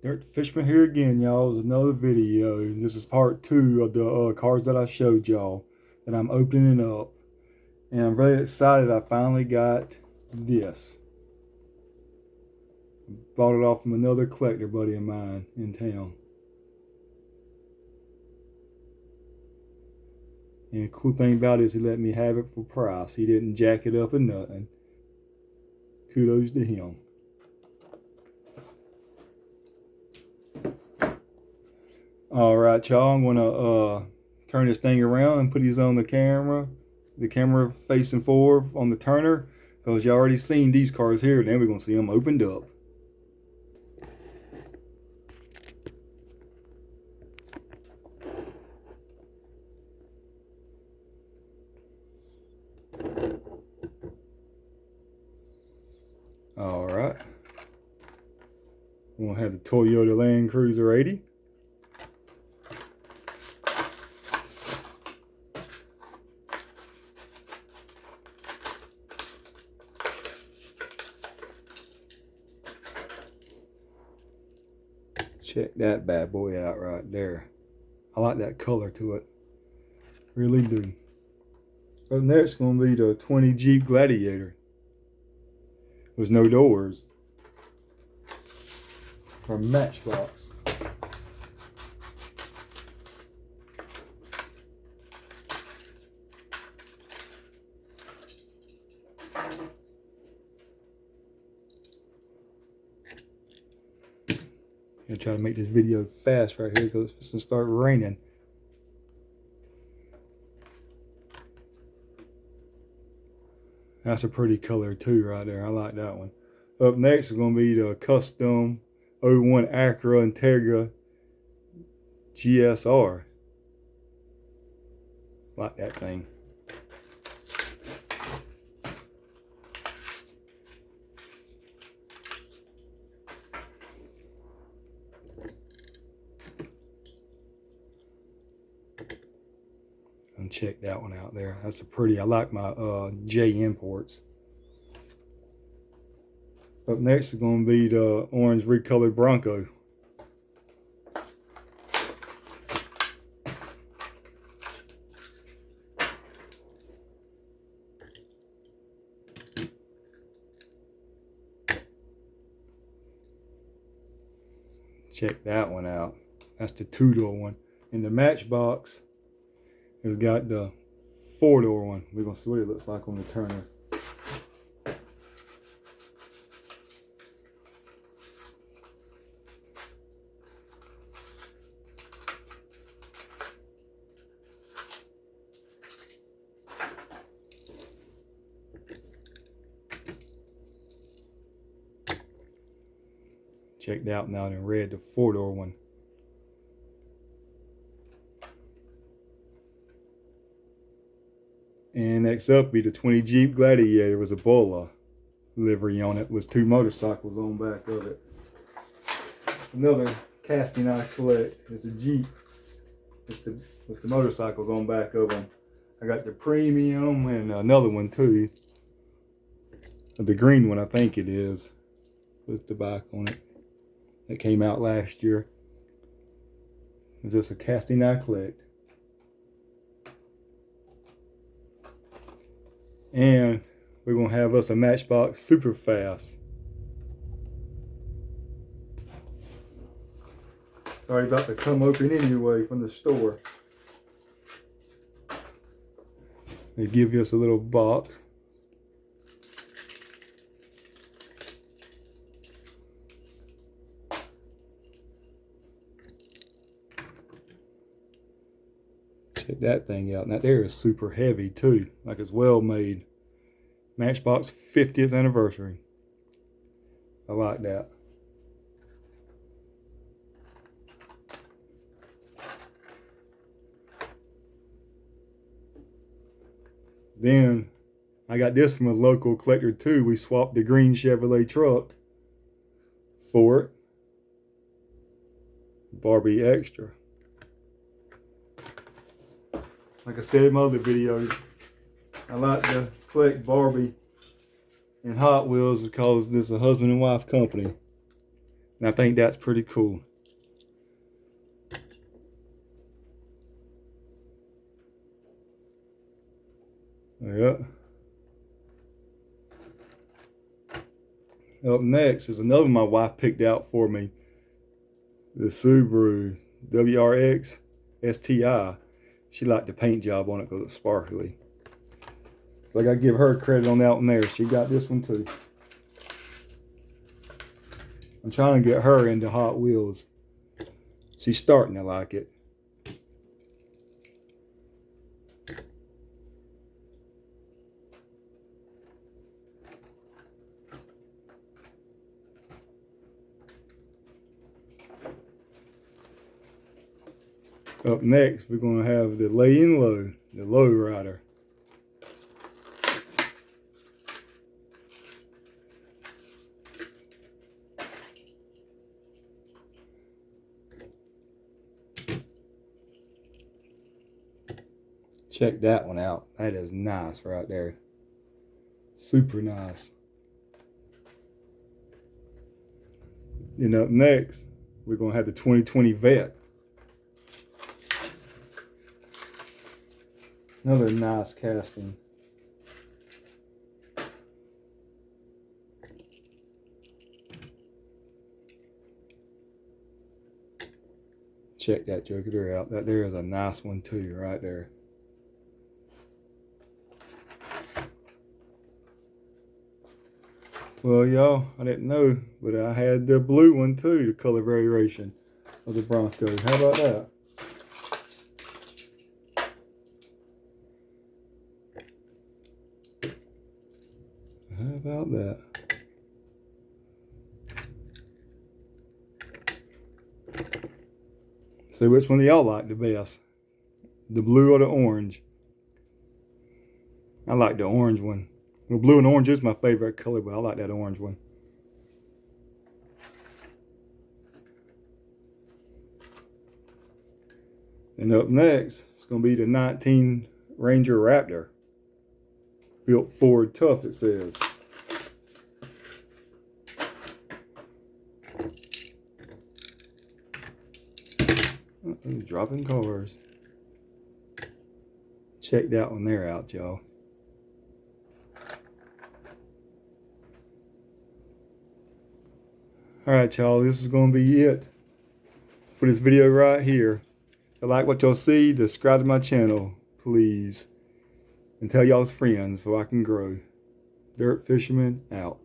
Dirt Fishman here again, y'all. It's another video. This is part 2 of the cars that I showed y'all that I'm opening up. And I'm really excited I finally got this. Bought it off from another collector buddy of mine in town. And the cool thing about it is he let me have it for price. He didn't jack it up or nothing. Kudos to him. Alright, y'all, I'm gonna turn this thing around and put these on the camera facing forward on the turner, because you already seen these cars here. Then we're gonna see them opened up. Alright, we're gonna have the Toyota Land Cruiser 80. Check that bad boy out right there. I like that color to it. Really do. Up next is going to be the 20 Jeep Gladiator. With no doors. From Matchbox. I'm gonna try to make this video fast right here because it's gonna start raining. That's a pretty color too right there. I like that one. Up next is gonna be the custom 01 Acura Integra GSR. Like that thing. And check that one out there. That's a pretty, I like my J imports. Up next is going to be the orange Recolored Bronco. Check that one out. That's the 2-door one. And the Matchbox has got the 4-door one. We're going to see what it looks like on the turner. Checked out now in red, the 4-door one. And next up be the 20 Jeep Gladiator with a Bola livery on it, with 2 motorcycles on back of it. Another casting I collect is a Jeep with the motorcycles on back of them. I got the premium and another one too. The green one, I think it is, with the back on it. That came out last year. It's just a casting I collect. And we're going to have us a Matchbox super fast. Already about to come open anyway from the store. They give us a little box. Check that thing out. That there is super heavy too. Like it's well made. Matchbox 50th anniversary. I like that. Then I got this from a local collector too. We swapped the green Chevrolet truck for it. Barbie Extra. Like I said in my other videos, I like to collect Barbie and Hot Wheels because this is a husband and wife company. And I think that's pretty cool. Yeah. Up next is another my wife picked out for me. The Subaru Wrx Sti. She liked the paint job on it because it's sparkly. So I gotta give her credit on that one there. She got this one too. I'm trying to get her into Hot Wheels. She's starting to like it. Up next, we're going to have the Lay and Low, the Low Rider. Check that one out. That is nice right there. Super nice. And up next, we're going to have the 2020 Vet. Another nice casting. Check that joker out. That there is a nice one too, right there. Well, y'all, I didn't know, but I had the blue one too, the color variation of the Bronco. How about that? How about that? So which one do y'all like the best? The blue or the orange? I like the orange one. Well, blue and orange is my favorite color, but I like that orange one. And up next, it's going to be the 19 Ranger Raptor. Built Ford tough, it says. Dropping cars. Check that one there out, y'all. Alright, y'all, this is going to be it for this video right here. If you like what y'all see, subscribe to my channel, please. And tell y'all's friends so I can grow. Dirt Fisherman out.